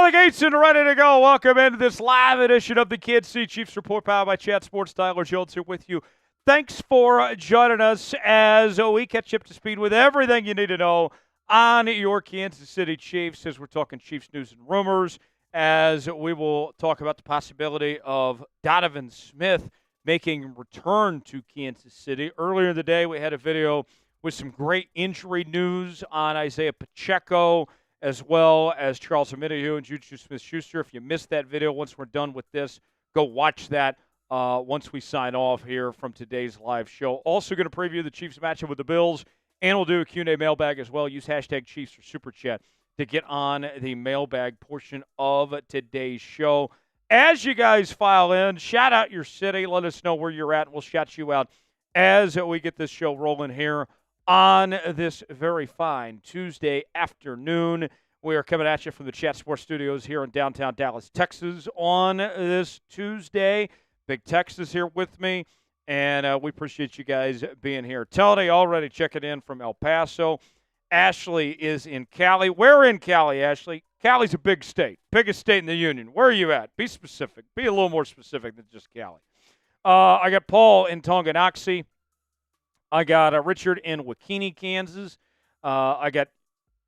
Delegates and ready to go. Welcome into this live edition of the Kansas City Chiefs Report, powered by Chat Sports. Tyler Jones here with you. Thanks for joining us as we catch you up to speed with everything you need to know on your Kansas City Chiefs, as we're talking Chiefs news and rumors, as we will talk about the possibility of Donovan Smith making return to Kansas City. Earlier in the day, we had a video with some great injury news on Isiah Pacheco, as well as Charles Omenihu and JuJu Smith-Schuster. If you missed that video, once we're done with this, go watch that once we sign off here from today's live show. Also going to preview the Chiefs matchup with the Bills, and we'll do a Q&A mailbag as well. Use hashtag Chiefs for Super Chat to get on the mailbag portion of today's show. As you guys file in, shout out your city. Let us know where you're at, and we'll shout you out as we get this show rolling here on this very fine Tuesday afternoon. We are coming at you from the Chat Sports Studios here in downtown Dallas, Texas on this Tuesday. Big Tex is here with me, and we appreciate you guys being here. Tony already checking in from El Paso. Ashley is in Cali. Where in Cali, Ashley? Cali's a big state, biggest state in the union. Where are you at? Be specific. Be a little more specific than just Cali. I got Paul in Tonganoxie. I got Richard in Wakini, Kansas. I got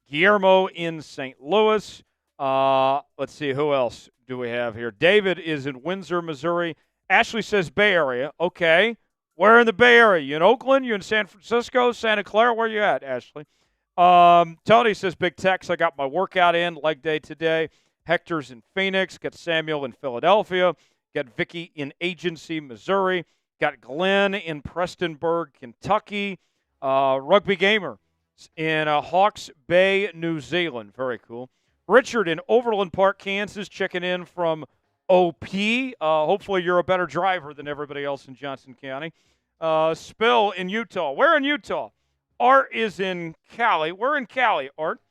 Guillermo in St. Louis. Let's see, who else do we have here? David is in Windsor, Missouri. Ashley says Bay Area. Okay. Where in the Bay Area? You in Oakland? You in San Francisco? Santa Clara? Where you at, Ashley? Tony says Big Tex. I got my workout in, leg day today. Hector's in Phoenix. Got Samuel in Philadelphia. Got Vicky in Agency, Missouri. Got Glenn in Prestonburg, Kentucky. Rugby Gamer in Hawke's Bay, New Zealand. Very cool. Richard in Overland Park, Kansas, checking in from OP. Hopefully you're a better driver than everybody else in Johnson County. Spill in Utah. Where in Utah? Art is in Cali. We're in Cali, Art.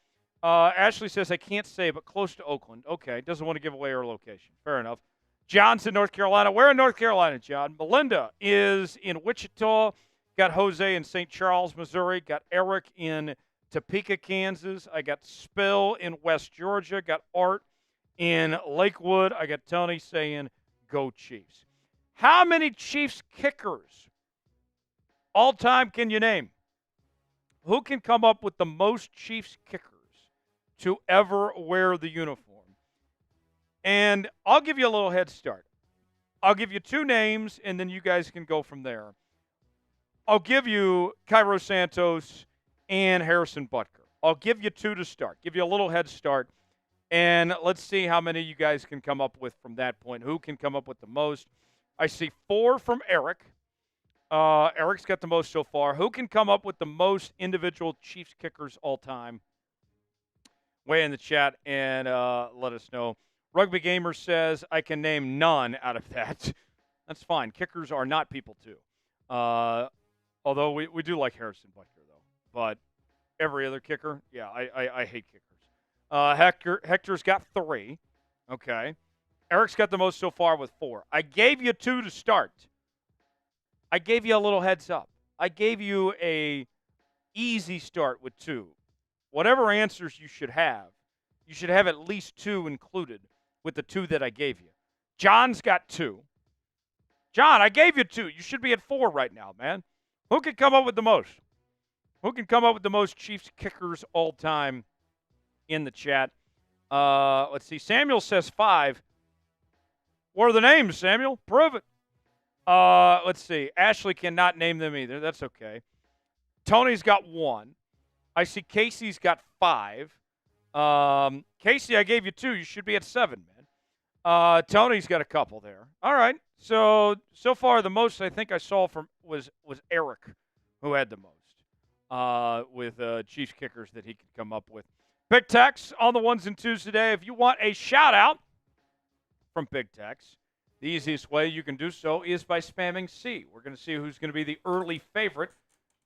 Ashley says, I can't say, but close to Oakland. Okay, doesn't want to give away her location. Fair enough. John's in North Carolina. Where in North Carolina, John? Melinda is in Wichita. Got Jose in St. Charles, Missouri. Got Eric in Topeka, Kansas. I got Spill in West Georgia. Got Art in Lakewood. I got Tony saying, go Chiefs. How many Chiefs kickers all time can you name? Who can come up with the most Chiefs kickers to ever wear the uniform? And I'll give you a little head start. I'll give you two names, and then you guys can go from there. I'll give you Cairo Santos and Harrison Butker. I'll give you two to start. Give you a little head start. And let's see how many you guys can come up with from that point. Who can come up with the most? I see 4 from Eric. Eric's got the most so far. Who can come up with the most individual Chiefs kickers all time? Weigh in the chat and let us know. Rugby Gamer says, I can name none out of that. That's fine. Kickers are not people, too. Although we do like Harrison Butker, though. But every other kicker, yeah, I hate kickers. Hector's got 3. Okay. Eric's got the most so far with 4. I gave you 2 to start. I gave you a little heads up. I gave you a easy start with 2. Whatever answers you should have at least 2 included with the 2 that I gave you. John's got 2. John, I gave you 2. You should be at 4 right now, man. Who can come up with the most? Who can come up with the most Chiefs kickers all time in the chat? Let's see. Samuel says 5. What are the names, Samuel? Prove it. Let's see. Ashley cannot name them either. That's okay. Tony's got 1. I see Casey's got 5. Casey, I gave you 2. You should be at 7, man. Tony's got a couple there. All right. So far, the most I think I saw from was Eric, who had the most with Chiefs kickers that he could come up with. Big Tex on the 1s and 2s today. If you want a shout-out from Big Tex, the easiest way you can do so is by spamming C. We're going to see who's going to be the early favorite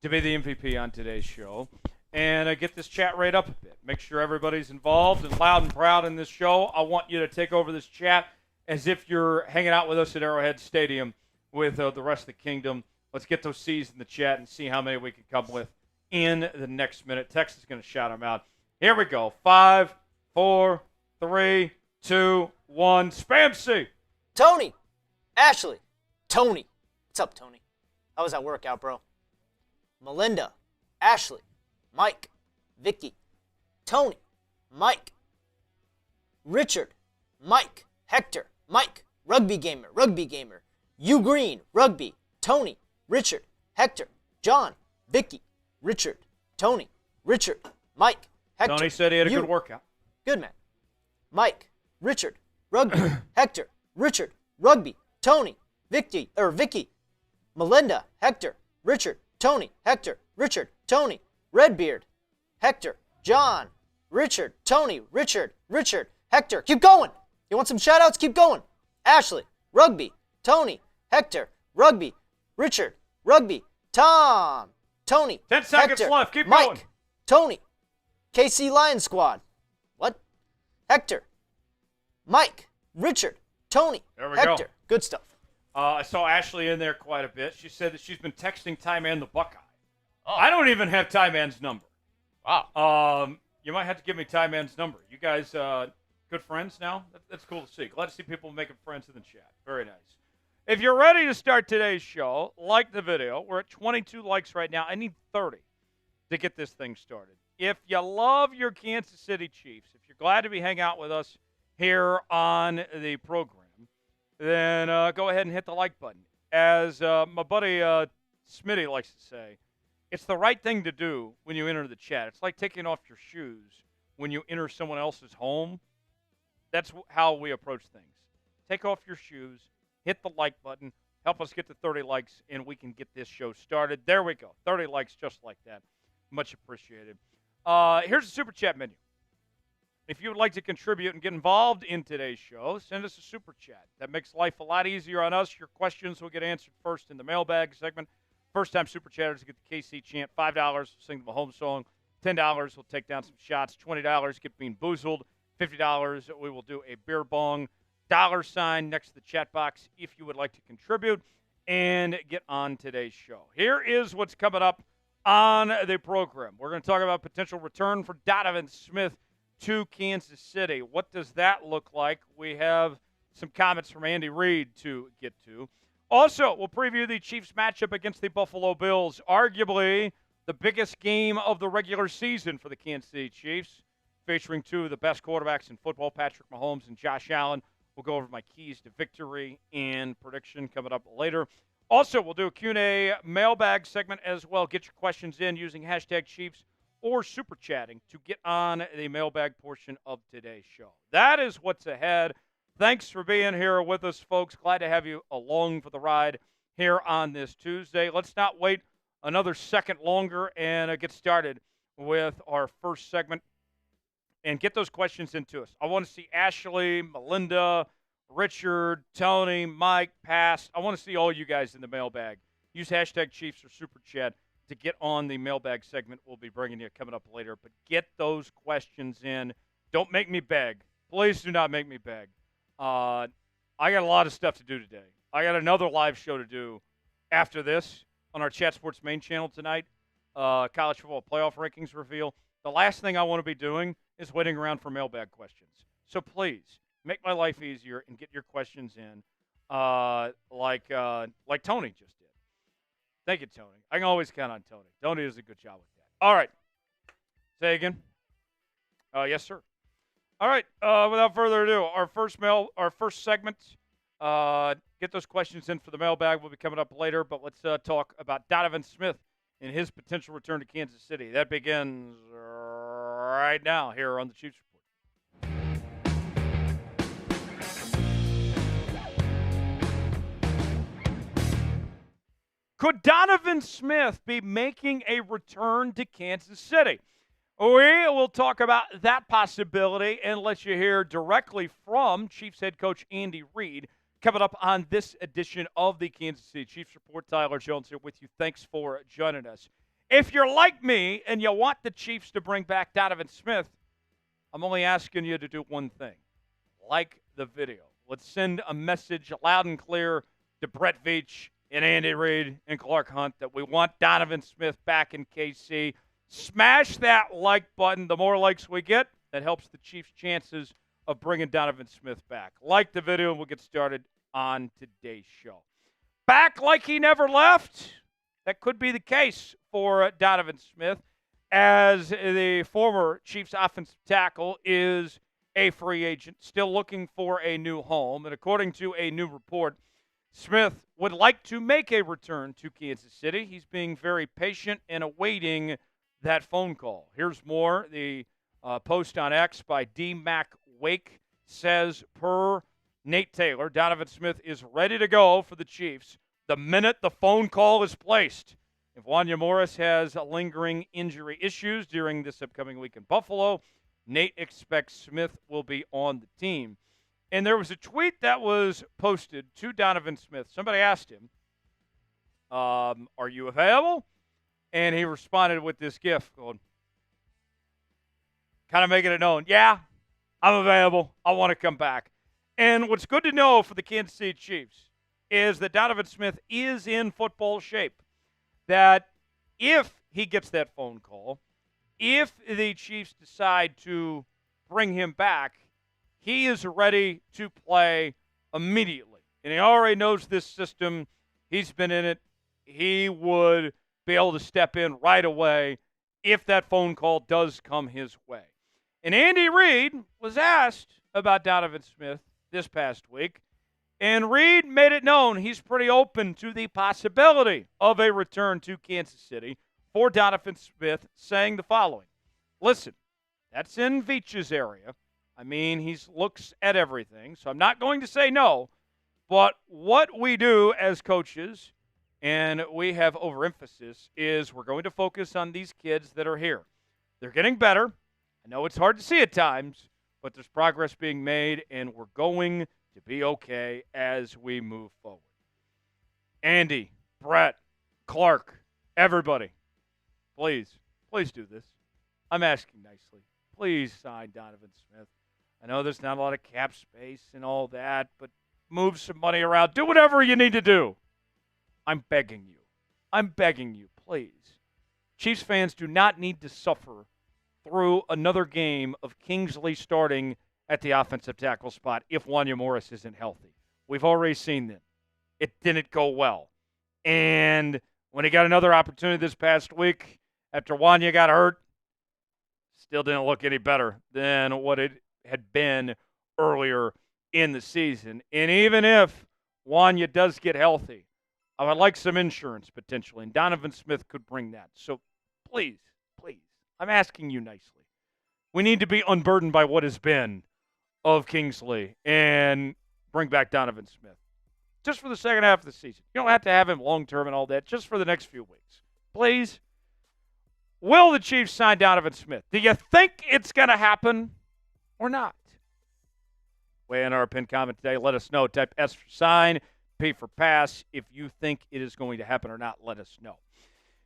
to be the MVP on today's show. And get this chat rate up a bit. Make sure everybody's involved and loud and proud in this show. I want you to take over this chat as if you're hanging out with us at Arrowhead Stadium with the rest of the kingdom. Let's get those C's in the chat and see how many we can come with in the next minute. Tex is going to shout them out. Here we go. 5, 4, 3, 2, 1. Spam C. Tony. Ashley. Tony. What's up, Tony? How was that workout, bro? Melinda. Ashley. Mike. Vicky. Tony. Mike. Richard. Mike. Hector. Mike. Rugby gamer. Rugby gamer. You Green. Rugby. Tony. Richard. Hector. John. Vicky. Richard. Tony. Richard. Mike. Hector. Tony said he had a good workout. Good, man. Mike. Richard. Rugby. Hector. Richard. Rugby. Tony. Vicky. Melinda. Hector. Richard. Tony. Hector. Richard. Tony. Redbeard. Hector. John. Richard. Tony. Richard. Hector. Keep going. You want some shout-outs? Keep going. Ashley. Rugby. Tony. Hector. Rugby. Richard. Rugby. Tom. Tony. 10 seconds Hector, left. Keep Mike, going. Tony. KC Lion Squad. What? Hector. Mike. Richard. Tony. There we Hector. go. Good stuff. I saw Ashley in there quite a bit. She said that she's been texting Ty Man the Buckeye. Oh. I don't even have Ty Man's number. Wow. You might have to give me Ty Man's number. You guys good friends now? That's cool to see. Glad to see people making friends in the chat. Very nice. If you're ready to start today's show, like the video. We're at 22 likes right now. I need 30 to get this thing started. If you love your Kansas City Chiefs, if you're glad to be hanging out with us here on the program, then go ahead and hit the like button. As my buddy Smitty likes to say, it's the right thing to do when you enter the chat. It's like taking off your shoes when you enter someone else's home. That's how we approach things. Take off your shoes, hit the like button, help us get to 30 likes, and we can get this show started. There we go. 30 likes just like that. Much appreciated. Here's the Super Chat menu. If you would like to contribute and get involved in today's show, send us a Super Chat. That makes life a lot easier on us. Your questions will get answered first in the mailbag segment. First-time Super Chatters get the KC chant. $5, sing the Mahomes song. $10, we'll take down some shots. $20, get being boozled. $50, we will do a beer bong. $sign next to the chat box if you would like to contribute and get on today's show. Here is what's coming up on the program. We're going to talk about potential return for Donovan Smith to Kansas City. What does that look like? We have some comments from Andy Reid to get to. Also, we'll preview the Chiefs matchup against the Buffalo Bills, arguably the biggest game of the regular season for the Kansas City Chiefs, featuring two of the best quarterbacks in football, Patrick Mahomes and Josh Allen. We'll go over my keys to victory and prediction coming up later. Also, we'll do a Q&A mailbag segment as well. Get your questions in using hashtag Chiefs or Super Chatting to get on the mailbag portion of today's show. That is what's ahead. Thanks for being here with us, folks. Glad to have you along for the ride here on this Tuesday. Let's not wait another second longer and get started with our first segment and get those questions into us. I want to see Ashley, Melinda, Richard, Tony, Mike, Pass. I want to see all you guys in the mailbag. Use hashtag Chiefs or Super Chat to get on the mailbag segment we'll be bringing you coming up later. But get those questions in. Don't make me beg. Please do not make me beg. I got a lot of stuff to do today. I got another live show to do after this on our Chat Sports main channel tonight. College football playoff rankings reveal. The last thing I want to be doing is waiting around for mailbag questions. So please make my life easier and get your questions in, like Tony just did. Thank you, Tony. I can always count on Tony. Tony does a good job with that. All right. Say again. Yes, sir. All right. Without further ado, our first segment. Get those questions in for the mailbag. Will be coming up later, but let's talk about Donovan Smith and his potential return to Kansas City. That begins right now here on the Chiefs Report. Could Donovan Smith be making a return to Kansas City? We will talk about that possibility and let you hear directly from Chiefs head coach Andy Reid coming up on this edition of the Kansas City Chiefs Report. Tyler Jones here with you. Thanks for joining us. If you're like me and you want the Chiefs to bring back Donovan Smith, I'm only asking you to do one thing. Like the video. Let's send a message loud and clear to Brett Veach and Andy Reid and Clark Hunt that we want Donovan Smith back in KC. Smash that like button. The more likes we get, that helps the Chiefs' chances of bringing Donovan Smith back. Like the video, and we'll get started on today's show. Back like he never left? That could be the case for Donovan Smith, as the former Chiefs offensive tackle is a free agent, still looking for a new home. And according to a new report, Smith would like to make a return to Kansas City. He's being very patient and awaiting that phone call. Here's more. The post on X by D. Mac Wake says, per Nate Taylor, Donovan Smith is ready to go for the Chiefs the minute the phone call is placed. If Wanya Morris has lingering injury issues during this upcoming week in Buffalo, Nate expects Smith will be on the team. And there was a tweet that was posted to Donovan Smith. Somebody asked him, are you available? And he responded with this gif going, kind of making it known, yeah, I'm available. I want to come back. And what's good to know for the Kansas City Chiefs is that Donovan Smith is in football shape. That if he gets that phone call, if the Chiefs decide to bring him back, he is ready to play immediately. And he already knows this system. He's been in it. He would be able to step in right away if that phone call does come his way. And Andy Reid was asked about Donovan Smith this past week, and Reid made it known he's pretty open to the possibility of a return to Kansas City for Donovan Smith, saying the following. Listen, that's in Veach's area. I mean, he looks at everything, so I'm not going to say no. But what we do as coaches, and we have overemphasis, is we're going to focus on these kids that are here. They're getting better. I know it's hard to see at times, but there's progress being made, and we're going to be okay as we move forward. Andy, Brett, Clark, everybody, please do this. I'm asking nicely. Please sign Donovan Smith. I know there's not a lot of cap space and all that, but move some money around. Do whatever you need to do. I'm begging you. I'm begging you, please. Chiefs fans do not need to suffer through another game of Kingsley starting at the offensive tackle spot if Wanya Morris isn't healthy. We've already seen that. It didn't go well. And when he got another opportunity this past week after Wanya got hurt, still didn't look any better than what it had been earlier in the season. And even if Wanya does get healthy, I would like some insurance potentially, and Donovan Smith could bring that. So please, I'm asking you nicely. We need to be unburdened by what has been of Kingsley and bring back Donovan Smith. Just for the second half of the season. You don't have to have him long-term and all that, just for the next few weeks. Please. Will the Chiefs sign Donovan Smith? Do you think it's going to happen or not? Weigh in our pinned comment today. Let us know. Type S for sign, P for pass. If you think it is going to happen or not, let us know.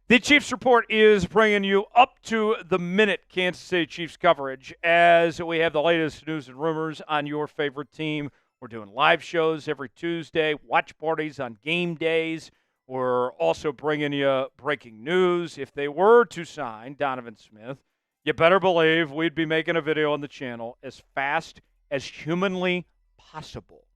The Chiefs Report is bringing you up to the minute Kansas City Chiefs coverage as we have the latest news and rumors on your favorite team. We're doing live shows every Tuesday, watch parties on game days. We're also bringing you breaking news. If they were to sign Donovan Smith, you better believe we'd be making a video on the channel as fast as humanly possible.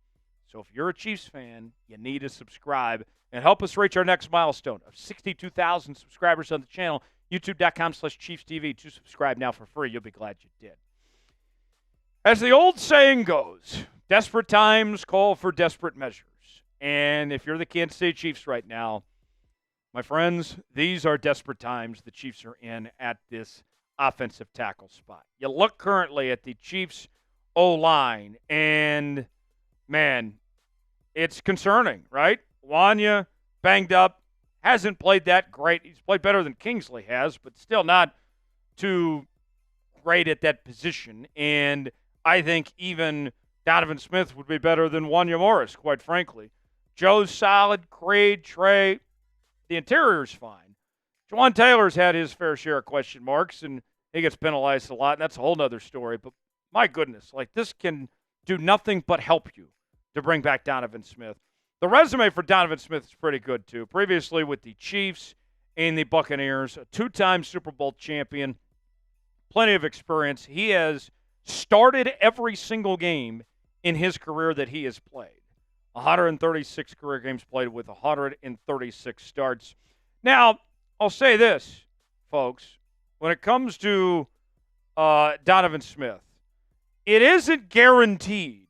So if you're a Chiefs fan, you need to subscribe and help us reach our next milestone of 62,000 subscribers on the channel, youtube.com/ChiefsTV. To subscribe now for free. You'll be glad you did. As the old saying goes, desperate times call for desperate measures. And if you're the Kansas City Chiefs right now, my friends, these are desperate times the Chiefs are in at this offensive tackle spot. You look currently at the Chiefs O-line, and, man, it's concerning, right? Wanya, banged up, hasn't played that great. He's played better than Kingsley has, but still not too great at that position. And I think even Donovan Smith would be better than Wanya Morris, quite frankly. Joe's solid. Creed, Trey, the interior's fine. Juwan Taylor's had his fair share of question marks, and he gets penalized a lot, and that's a whole other story. But my goodness, like, this can do nothing but help you to bring back Donovan Smith. The resume for Donovan Smith is pretty good, too. Previously with the Chiefs and the Buccaneers, a two-time Super Bowl champion, plenty of experience. He has started every single game in his career that he has played. 136 career games played with 136 starts. Now, I'll say this, folks. When it comes to Donovan Smith, it isn't guaranteed.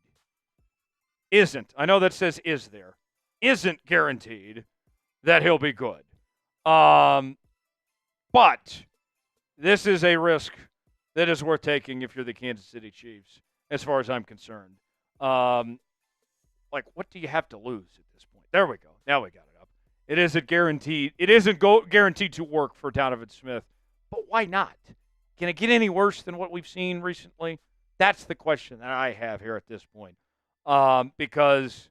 Isn't. I know that says is there. Isn't guaranteed that he'll be good. But this is a risk that is worth taking if you're the Kansas City Chiefs, as far as I'm concerned. What do you have to lose at this point? There we go. Now we got it up. It isn't guaranteed. It isn't guaranteed to work for Donovan Smith. But why not? Can it get any worse than what we've seen recently? That's the question that I have here at this point. Because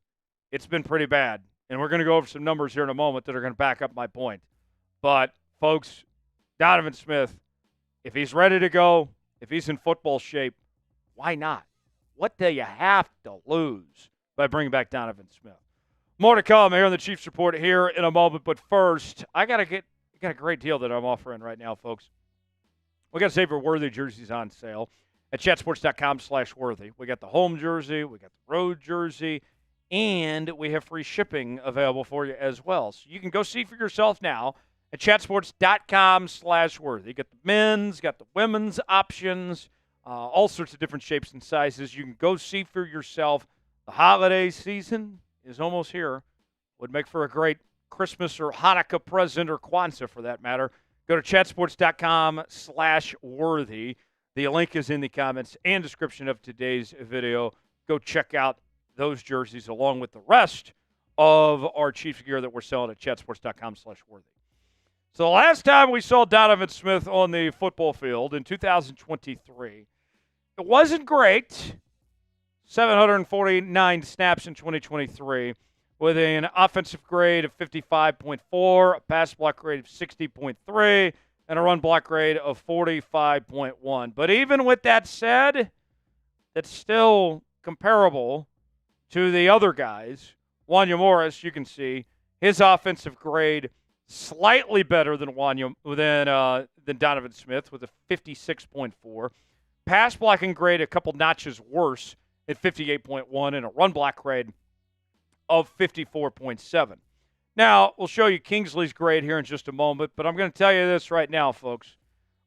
it's been pretty bad. And we're going to go over some numbers here in a moment that are going to back up my point. But, folks, Donovan Smith, if he's ready to go, if he's in football shape, why not? What do you have to lose by bringing back Donovan Smith? More to come here on the Chiefs Report here in a moment. But first, I got a great deal that I'm offering right now, folks. We got Xavier Worthy jerseys on sale at chatsports.com/worthy. We got the home jersey, we got the road jersey, and we have free shipping available for you as well. So you can go see for yourself now at chatsports.com/worthy. Got the men's, got the women's options, all sorts of different shapes and sizes. You can go see for yourself. The holiday season is almost here. Would make for a great Christmas or Hanukkah present, or Kwanzaa for that matter. Go to chatsports.com/worthy. The link is in the comments and description of today's video. Go check out those jerseys along with the rest of our Chiefs gear that we're selling at chatsports.com/worthy. So the last time we saw Donovan Smith on the football field in 2023, it wasn't great. 749 snaps in 2023 with an offensive grade of 55.4, a pass block grade of 60.3, and a run block grade of 45.1. But even with that said, that's still comparable to the other guys. Wanya Morris, you can see, his offensive grade slightly better than Donovan Smith with a 56.4. Pass blocking grade a couple notches worse at 58.1, and a run block grade of 54.7. Now, we'll show you Kingsley's grade here in just a moment, but I'm going to tell you this right now, folks.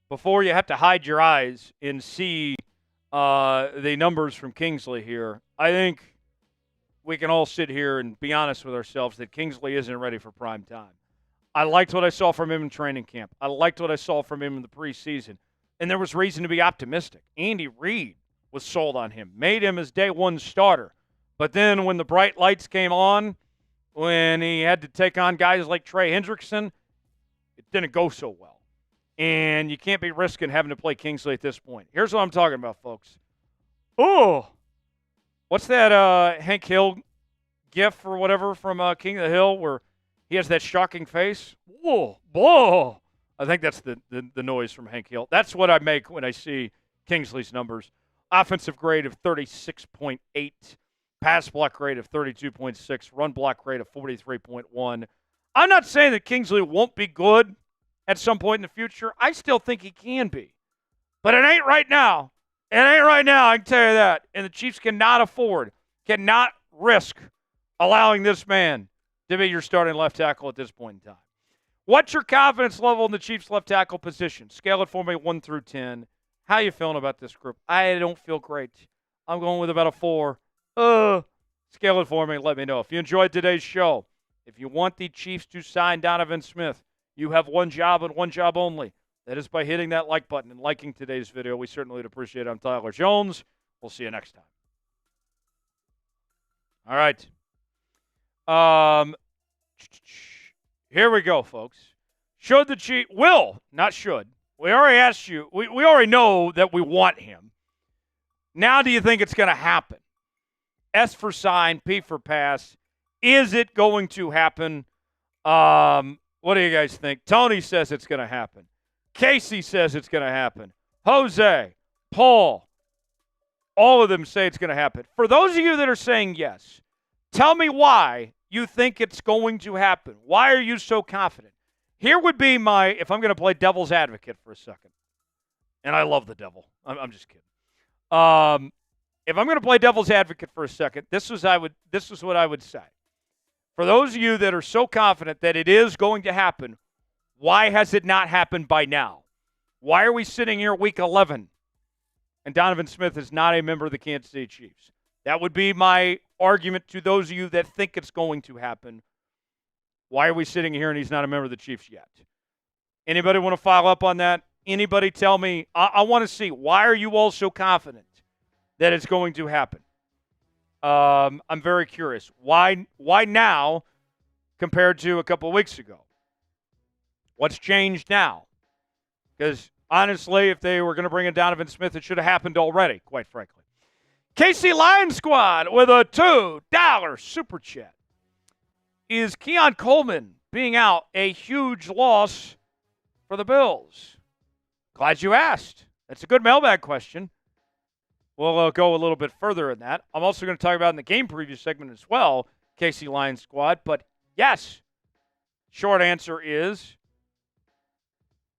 Before you have to hide your eyes and see the numbers from Kingsley here, I think we can all sit here and be honest with ourselves that Kingsley isn't ready for prime time. I liked what I saw from him in training camp. I liked what I saw from him in the preseason, and there was reason to be optimistic. Andy Reid was sold on him, made him his day one starter. But then when the bright lights came on, when he had to take on guys like Trey Hendrickson, it didn't go so well. And you can't be risking having to play Kingsley at this point. Here's what I'm talking about, folks. Oh, what's that Hank Hill gif or whatever from King of the Hill where he has that shocking face? Whoa, whoa. I think that's the noise from Hank Hill. That's what I make when I see Kingsley's numbers. Offensive grade of 36.8. Pass block grade of 32.6, run block grade of 43.1. I'm not saying that Kingsley won't be good at some point in the future. I still think he can be. But it ain't right now. It ain't right now, I can tell you that. And the Chiefs cannot risk allowing this man to be your starting left tackle at this point in time. What's your confidence level in the Chiefs left tackle position? Scale it for me 1 through 10. How you feeling about this group? I don't feel great. I'm going with about a 4. Scale it for me. Let me know. If you enjoyed today's show, if you want the Chiefs to sign Donovan Smith, you have one job and one job only. That is by hitting that like button and liking today's video. We certainly would appreciate it. I'm Tyler Jones. We'll see you next time. All right. Here we go, folks. Should the Chiefs, not should. We already asked you. We already know that we want him. Now do you think it's going to happen? S for sign, P for pass. Is it going to happen? What do you guys think? Tony says it's going to happen. Casey says it's going to happen. Jose, Paul, all of them say it's going to happen. For those of you that are saying yes, tell me why you think it's going to happen. Why are you so confident? Here would be if I'm going to play devil's advocate for a second. And I love the devil. I'm just kidding. If I'm going to play devil's advocate for a second, this is what I would say. For those of you that are so confident that it is going to happen, why has it not happened by now? Why are we sitting here week 11 and Donovan Smith is not a member of the Kansas City Chiefs? That would be my argument to those of you that think it's going to happen. Why are we sitting here and he's not a member of the Chiefs yet? Anybody want to follow up on that? Anybody tell me? I want to see, why are you all so confident that it's going to happen? I'm very curious. Why now compared to a couple of weeks ago? What's changed now? Because honestly, if they were going to bring in Donovan Smith, it should have happened already, quite frankly. KC Lion Squad with a $2 super chat. Is Keon Coleman being out a huge loss for the Bills? Glad you asked. That's a good mailbag question. We'll go a little bit further in that. I'm also going to talk about in the game preview segment as well, KC Lion Squad. But yes, short answer is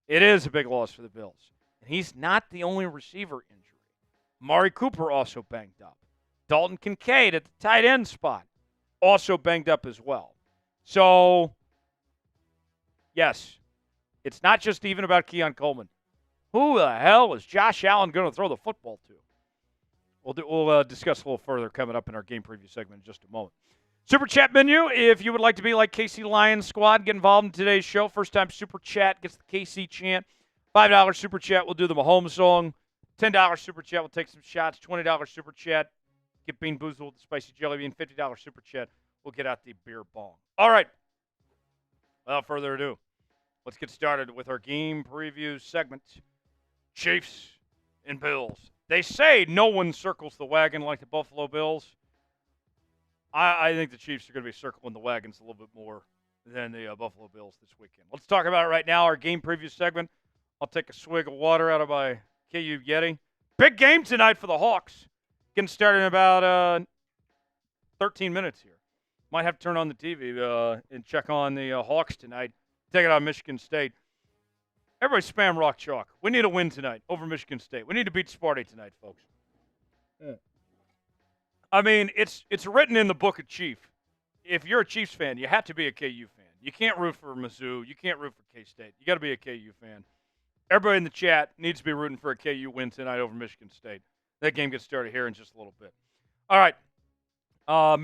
it is a big loss for the Bills. And he's not the only receiver injury. Amari Cooper also banged up. Dalton Kincaid at the tight end spot also banged up as well. So, yes, it's not just even about Keon Coleman. Who the hell is Josh Allen going to throw the football to? We'll discuss a little further coming up in our game preview segment in just a moment. Super Chat menu, if you would like to be like KC Lion Squad, get involved in today's show. First time Super Chat gets the KC chant. $5 Super Chat, we'll do the Mahomes song. $10 Super Chat, we'll take some shots. $20 Super Chat, get Bean Boozled with the spicy jelly bean. $50 Super Chat, we'll get out the beer bong. All right, without further ado, let's get started with our game preview segment. Chiefs and Bills. They say no one circles the wagon like the Buffalo Bills. I think the Chiefs are going to be circling the wagons a little bit more than the Buffalo Bills this weekend. Let's talk about it right now, our game preview segment. I'll take a swig of water out of my KU Yeti. Big game tonight for the Hawks. Getting started in about 13 minutes here. Might have to turn on the TV and check on the Hawks tonight. Take it on Michigan State. Everybody spam Rock Chalk. We need a win tonight over Michigan State. We need to beat Sparty tonight, folks. Yeah. I mean, it's written in the book of Chief. If you're a Chiefs fan, you have to be a KU fan. You can't root for Mizzou. You can't root for K-State. You got to be a KU fan. Everybody in the chat needs to be rooting for a KU win tonight over Michigan State. That game gets started here in just a little bit. All right. Not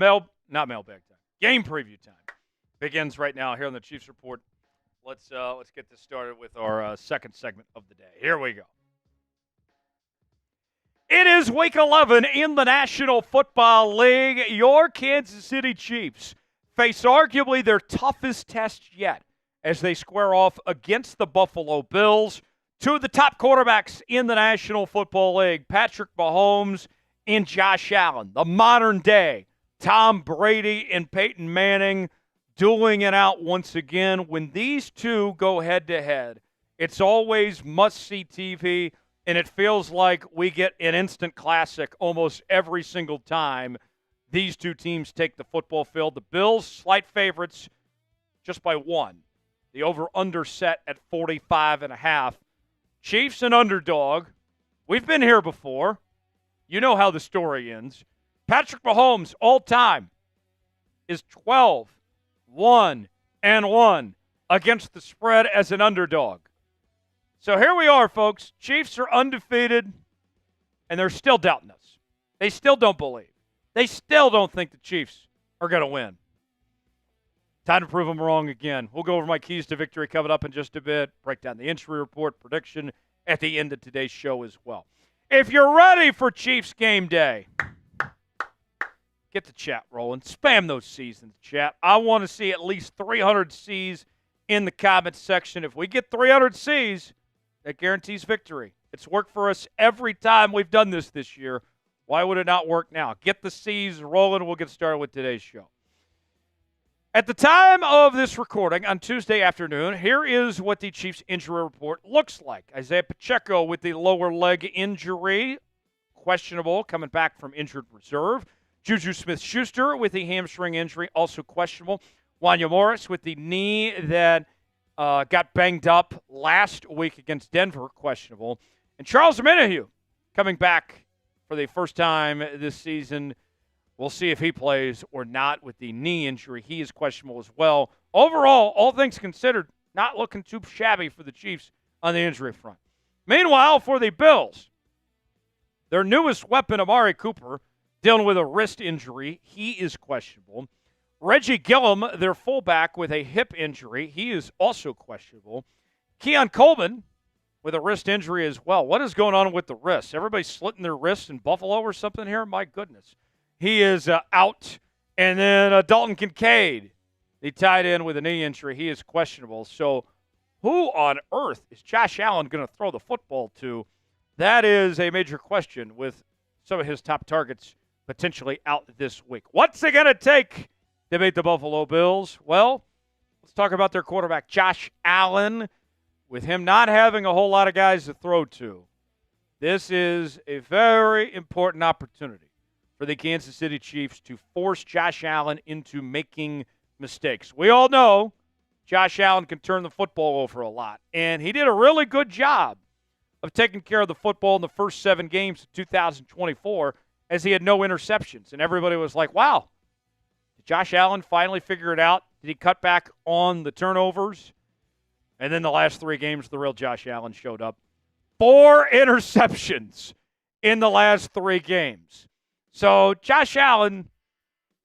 mailbag time. Game preview time begins right now here on the Chiefs Report. Let's get this started with our second segment of the day. Here we go. It is Week 11 in the National Football League. Your Kansas City Chiefs face arguably their toughest test yet as they square off against the Buffalo Bills. Two of the top quarterbacks in the National Football League, Patrick Mahomes and Josh Allen, the modern-day Tom Brady and Peyton Manning, dueling it out once again. When these two go head-to-head, it's always must-see TV, and it feels like we get an instant classic almost every single time these two teams take the football field. The Bills, slight favorites just by one. The over-under set at 45.5. Chiefs an underdog. We've been here before. You know how the story ends. Patrick Mahomes, all-time, is 12-1-1 against the spread as an underdog. So here we are, folks. Chiefs are undefeated, and they're still doubting us. They still don't believe. They still don't think the Chiefs are going to win. Time to prove them wrong again. We'll go over my keys to victory coming up in just a bit. Break down the injury report, prediction at the end of today's show as well. If you're ready for Chiefs game day, get the chat rolling. Spam those C's in the chat. I want to see at least 300 C's in the comments section. If we get 300 C's, that guarantees victory. It's worked for us every time we've done this year. Why would it not work now? Get the C's rolling. We'll get started with today's show. At the time of this recording on Tuesday afternoon, here is what the Chiefs injury report looks like. Isiah Pacheco with the lower leg injury, questionable, coming back from injured reserve. JuJu Smith-Schuster with the hamstring injury, also questionable. Wanya Morris with the knee that got banged up last week against Denver, questionable. And Charles Omenihu coming back for the first time this season. We'll see if he plays or not with the knee injury. He is questionable as well. Overall, all things considered, not looking too shabby for the Chiefs on the injury front. Meanwhile, for the Bills, their newest weapon, Amari Cooper, dealing with a wrist injury. He is questionable. Reggie Gillum, their fullback, with a hip injury. He is also questionable. Keon Coleman with a wrist injury as well. What is going on with the wrists? Everybody slitting their wrists in Buffalo or something here? My goodness. He is out. And then Dalton Kincaid, the tight end with a knee injury. He is questionable. So who on earth is Josh Allen going to throw the football to? That is a major question with some of his top targets potentially out this week. What's it going to take to beat the Buffalo Bills? Well, let's talk about their quarterback, Josh Allen. With him not having a whole lot of guys to throw to, this is a very important opportunity for the Kansas City Chiefs to force Josh Allen into making mistakes. We all know Josh Allen can turn the football over a lot, and he did a really good job of taking care of the football in the first 7 games of 2024 as he had no interceptions. And everybody was like, wow, did Josh Allen finally figure it out? Did he cut back on the turnovers? And then the last 3 games, the real Josh Allen showed up. 4 interceptions in the last 3 games. So Josh Allen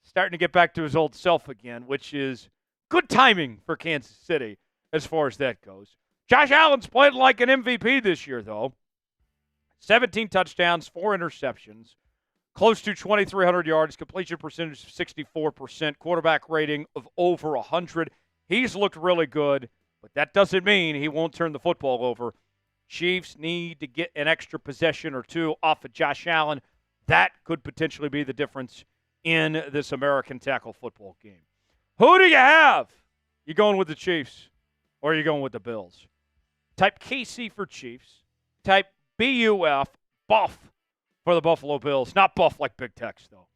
starting to get back to his old self again, which is good timing for Kansas City as far as that goes. Josh Allen's played like an MVP this year, though. 17 touchdowns, 4 interceptions, close to 2,300 yards, completion percentage of 64%, quarterback rating of over 100. He's looked really good, but that doesn't mean he won't turn the football over. Chiefs need to get an extra possession or 2 off of Josh Allen. That could potentially be the difference in this American tackle football game. Who do you have? You going with the Chiefs or are you going with the Bills? Type KC for Chiefs. Type BUF, buff, for the Buffalo Bills. Not buff like Big Tex, though.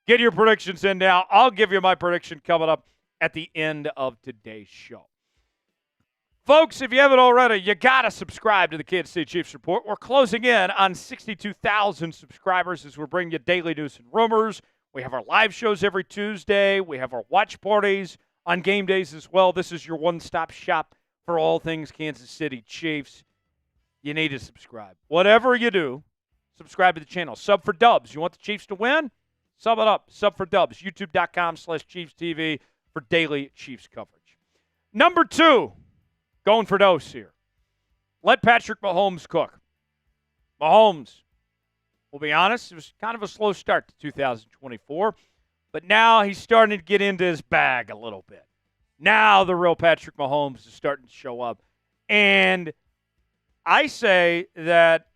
Get your predictions in now. I'll give you my prediction coming up at the end of today's show. Folks, if you haven't already, you got to subscribe to the Kansas City Chiefs Report. We're closing in on 62,000 subscribers as we're bringing you daily news and rumors. We have our live shows every Tuesday. We have our watch parties on game days as well. This is your one-stop shop for all things Kansas City Chiefs. You need to subscribe. Whatever you do, subscribe to the channel. Sub for dubs. You want the Chiefs to win? Sub it up. Sub for dubs. YouTube.com/ChiefsTV for daily Chiefs coverage. Number 2, going for dose here. Let Patrick Mahomes cook. Mahomes, we'll be honest, it was kind of a slow start to 2024, but now he's starting to get into his bag a little bit. Now the real Patrick Mahomes is starting to show up. And I say that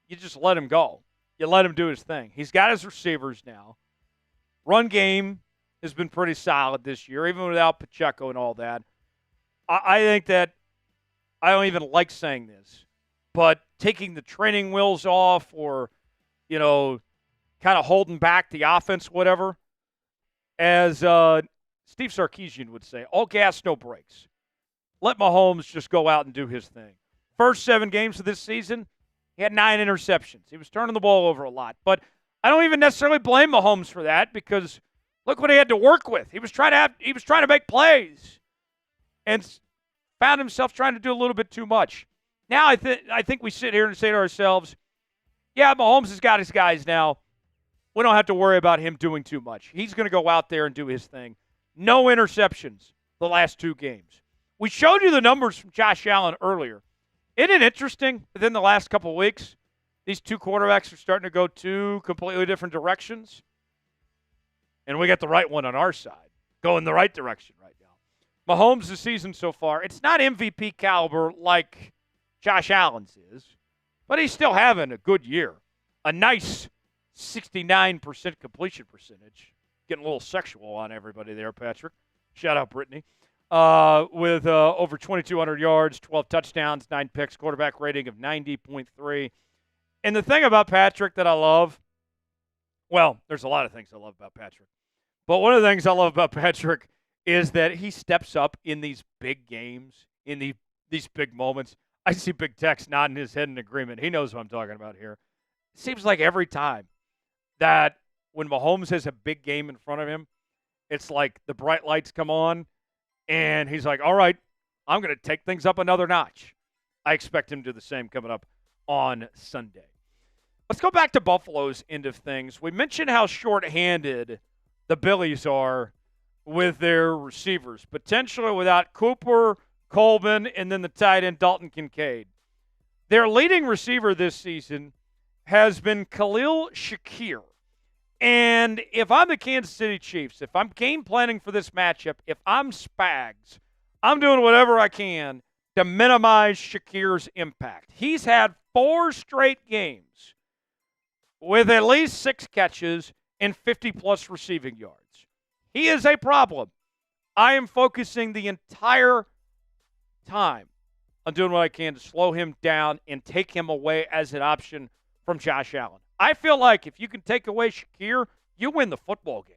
you just let him go. You let him do his thing. He's got his receivers now. Run game has been pretty solid this year, even without Pacheco and all that. I think that I don't even like saying this, but taking the training wheels off or, kind of holding back the offense, whatever, as Steve Sarkisian would say, all gas, no brakes. Let Mahomes just go out and do his thing. First 7 games of this season, he had 9 interceptions. He was turning the ball over a lot. But I don't even necessarily blame Mahomes for that because look what he had to work with. He was trying to make plays and found himself trying to do a little bit too much. Now I think we sit here and say to ourselves, yeah, Mahomes has got his guys now. We don't have to worry about him doing too much. He's going to go out there and do his thing. No interceptions the last 2 games. We showed you the numbers from Josh Allen earlier. Isn't it interesting within the last couple of weeks, these 2 quarterbacks are starting to go 2 completely different directions? And we got the right one on our side, going the right direction right now. Mahomes this season so far, it's not MVP caliber like Josh Allen's is, but he's still having a good year. A nice 69% completion percentage. Getting a little sexual on everybody there, Patrick. Shout out, Brittany. With over 2,200 yards, 12 touchdowns, 9 picks, quarterback rating of 90.3. And the thing about Patrick that I love, well, there's a lot of things I love about Patrick. But one of the things I love about Patrick is that he steps up in these big games, in these big moments. I see Big Tex nodding his head in agreement. He knows what I'm talking about here. it seems like every time that when Mahomes has a big game in front of him, it's like the bright lights come on, and he's like, all right, I'm going to take things up another notch. I expect him to do the same coming up on Sunday. Let's go back to Buffalo's end of things. We mentioned how shorthanded the Billies are with their receivers, potentially without Cooper, Coleman, and then the tight end Dalton Kincaid. Their leading receiver this season has been Khalil Shakir. And if I'm the Kansas City Chiefs, if I'm game planning for this matchup, if I'm Spags, I'm doing whatever I can to minimize Shakir's impact. He's had 4 straight games with at least 6 catches and 50-plus receiving yards. He is a problem. I am focusing the entire time on doing what I can to slow him down and take him away as an option from Josh Allen. I feel like if you can take away Shakir, you win the football game.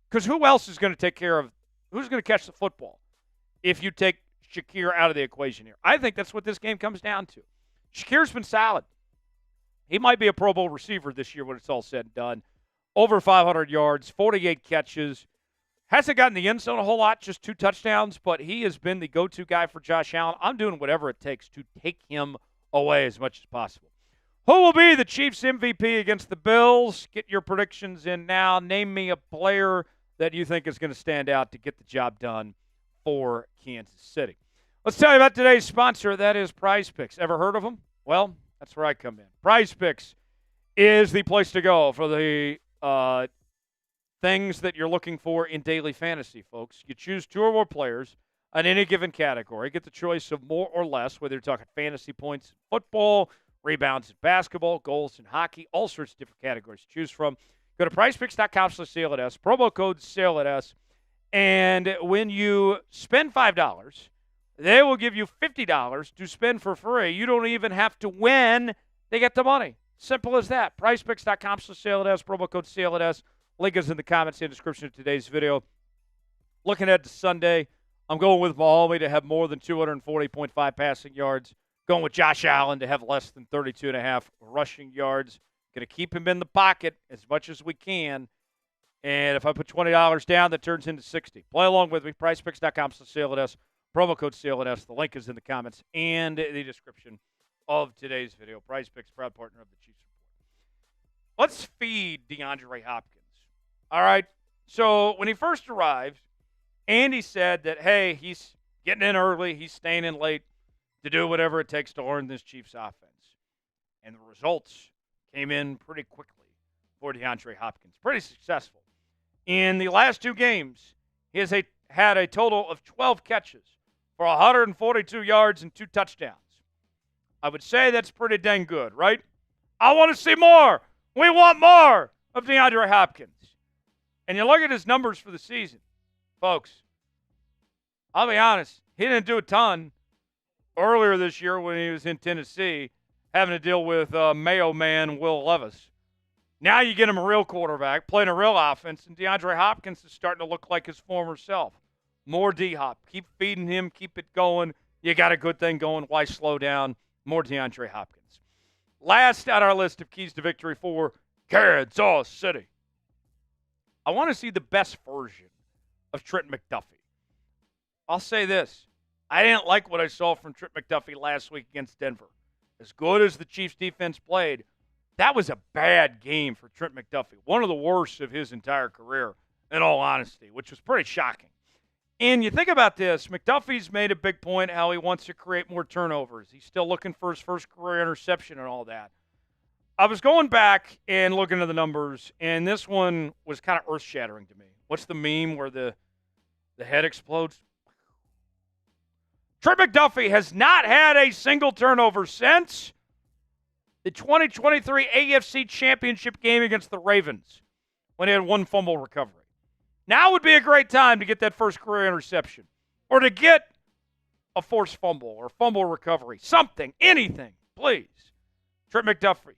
Because who else is going to take care of – who's going to catch the football if you take Shakir out of the equation here? I think that's what this game comes down to. Shakir's been solid. He might be a Pro Bowl receiver this year when it's all said and done. Over 500 yards, 48 catches. Hasn't gotten the end zone a whole lot, just 2 touchdowns, but he has been the go-to guy for Josh Allen. I'm doing whatever it takes to take him away as much as possible. Who will be the Chiefs MVP against the Bills? Get your predictions in now. Name me a player that you think is going to stand out to get the job done for Kansas City. Let's tell you about today's sponsor. That is PrizePicks. Ever heard of them? Well, that's where I come in. PrizePicks is the place to go for the things that you're looking for in daily fantasy, folks. You choose 2 or more players on any given category. Get the choice of more or less, whether you're talking fantasy points in football, rebounds in basketball, goals in hockey, all sorts of different categories to choose from. Go to PrizePicks.com/SaleAtS, promo code SaleAtS, and when you spend $5, they will give you $50 to spend for free. You don't even have to win. They get the money. Simple as that. PrizePicks.com/SaleAtS, promo code SaleAtS. Link is in the comments and description of today's video. Looking ahead to Sunday, I'm going with Mahomes to have more than 240.5 passing yards. Going with Josh Allen to have less than 32.5 rushing yards. Going to keep him in the pocket as much as we can. And if I put $20 down, that turns into $60. Play along with me. PrizePicks.com/SaleAtS. Promo code SaleAtS. The link is in the comments and the description of today's video. PrizePicks, proud partner of the Chiefs Report. Let's feed DeAndre Hopkins. All right. So when he first arrived, Andy said that, hey, he's getting in early. He's staying in late to do whatever it takes to learn this Chiefs offense. And the results came in pretty quickly for DeAndre Hopkins. Pretty successful. In the last 2 games, he has had a total of 12 catches for 142 yards and 2 touchdowns. I would say that's pretty dang good, right? I want to see more. We want more of DeAndre Hopkins. And you look at his numbers for the season, folks, I'll be honest, he didn't do a ton earlier this year when he was in Tennessee having to deal with Mayo man Will Levis. Now you get him a real quarterback, playing a real offense, and DeAndre Hopkins is starting to look like his former self. More D-Hop. Keep feeding him. Keep it going. You got a good thing going. Why slow down? More DeAndre Hopkins. Last on our list of keys to victory for Kansas City. I want to see the best version of Trent McDuffie. I'll say this. I didn't like what I saw from Trent McDuffie last week against Denver. As good as the Chiefs defense played, that was a bad game for Trent McDuffie. One of the worst of his entire career, in all honesty, which was pretty shocking. And you think about this, McDuffie's made a big point how he wants to create more turnovers. He's still looking for his first career interception and all that. I was going back and looking at the numbers, and this one was kind of earth-shattering to me. What's the meme where the head explodes? Trent McDuffie has not had a single turnover since the 2023 AFC Championship game against the Ravens when he had 1 fumble recovery. Now would be a great time to get that first career interception or to get a forced fumble or fumble recovery. Something, anything, please. Trent McDuffie.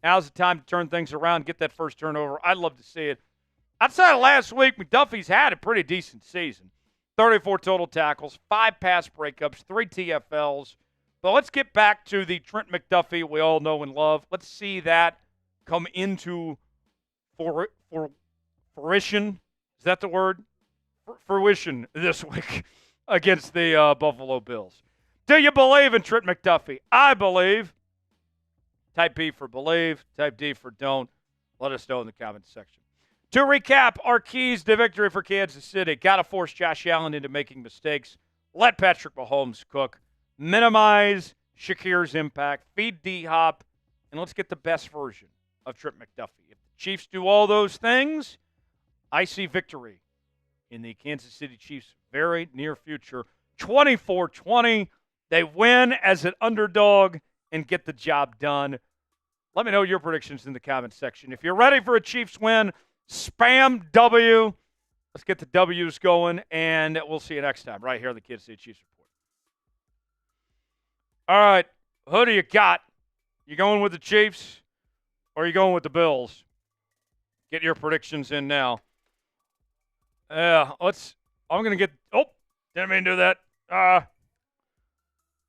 Now's the time to turn things around, get that first turnover. I'd love to see it. Outside of last week, McDuffie's had a pretty decent season. 34 total tackles, 5 pass breakups, 3 TFLs, But let's get back to the Trent McDuffie we all know and love. Let's see that come into fruition. Is that the word? Fruition this week against the Buffalo Bills. Do you believe in Trent McDuffie? I believe. Type B for believe. Type D for don't. Let us know in the comments section. To recap, our keys to victory for Kansas City. Got to force Josh Allen into making mistakes. Let Patrick Mahomes cook. Minimize Shakir's impact. Feed D-Hop. And let's get the best version of Trent McDuffie. If the Chiefs do all those things, I see victory in the Kansas City Chiefs' very near future. 24-20. They win as an underdog and get the job done. Let me know your predictions in the comments section. If you're ready for a Chiefs win, spam W. Let's get the W's going, and we'll see you next time right here on the Kansas City Chiefs Report. All right, who do you got? You going with the Chiefs or are you going with the Bills? Get your predictions in now. I'm going to get – didn't mean to do that.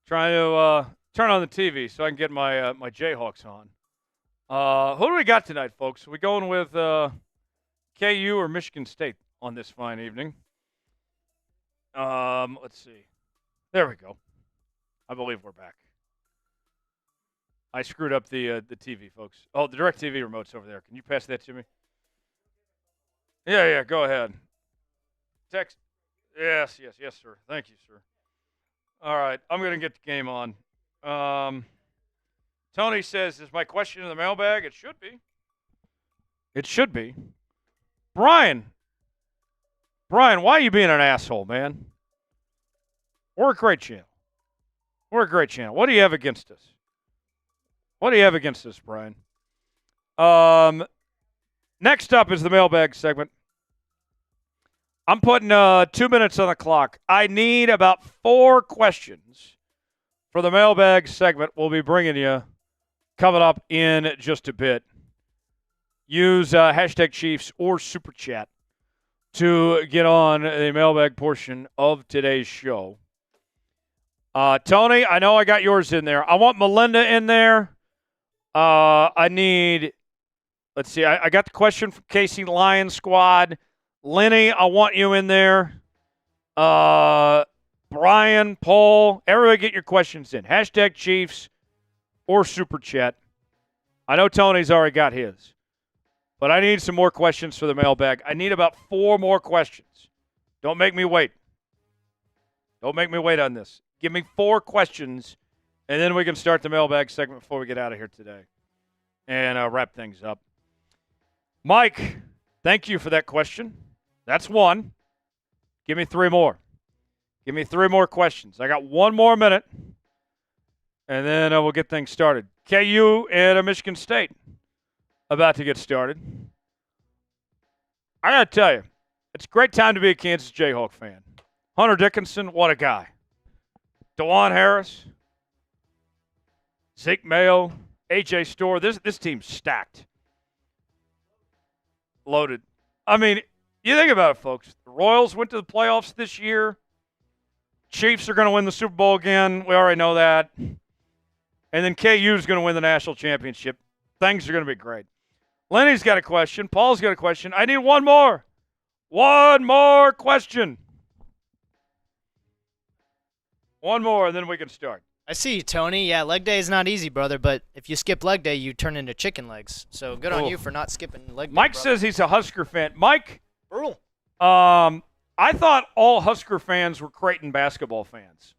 Trying to turn on the TV so I can get my Jayhawks on. Who do we got tonight, folks? Are we going with KU or Michigan State on this fine evening? Let's see. There we go. I believe we're back. I screwed up the TV, folks. Oh, the DirecTV remote's over there. Can you pass that to me? Yeah, go ahead. Text. Yes, sir. Thank you, sir. All right, I'm going to get the game on. Tony says, is my question in the mailbag? It should be. It should be. Brian, why are you being an asshole, man? We're a great channel. What do you have against us? Brian? Next up is the mailbag segment. I'm putting 2 minutes on the clock. I need about 4 questions for the mailbag segment we'll be bringing you coming up in just a bit. Use hashtag Chiefs or Super Chat to get on the mailbag portion of today's show. Tony, I know I got yours in there. I want Melinda in there. I need, let's see, I got the question from Casey Lion Squad. Lenny, I want you in there. Brian, Paul, everybody get your questions in. Hashtag Chiefs or Super Chat. I know Tony's already got his, but I need some more questions for the mailbag. I need about 4 more questions. Don't make me wait. On this. Give me 4 questions, and then we can start the mailbag segment before we get out of here today and wrap things up. Mike, thank you for that question. That's 1. Give me 3 more. Give me 3 more questions. I got 1 more minute, and then we'll get things started. KU and Michigan State about to get started. I got to tell you, it's a great time to be a Kansas Jayhawk fan. Hunter Dickinson, what a guy. DeJuan Harris, Zeke Mayo, A.J. Storr. This team's stacked. Loaded. I mean, you think about it, folks. The Royals went to the playoffs this year. Chiefs are going to win the Super Bowl again. We already know that. And then KU is going to win the national championship. Things are going to be great. Lenny's got a question. Paul's got a question. I need 1 more. 1 more question. 1 more, and then we can start. I see you, Tony. Yeah, leg day is not easy, brother, but if you skip leg day, you turn into chicken legs. So good on you for not skipping leg day, Mike brother. says he's a Husker fan. Mike? Brutal. I thought all Husker fans were Creighton basketball fans.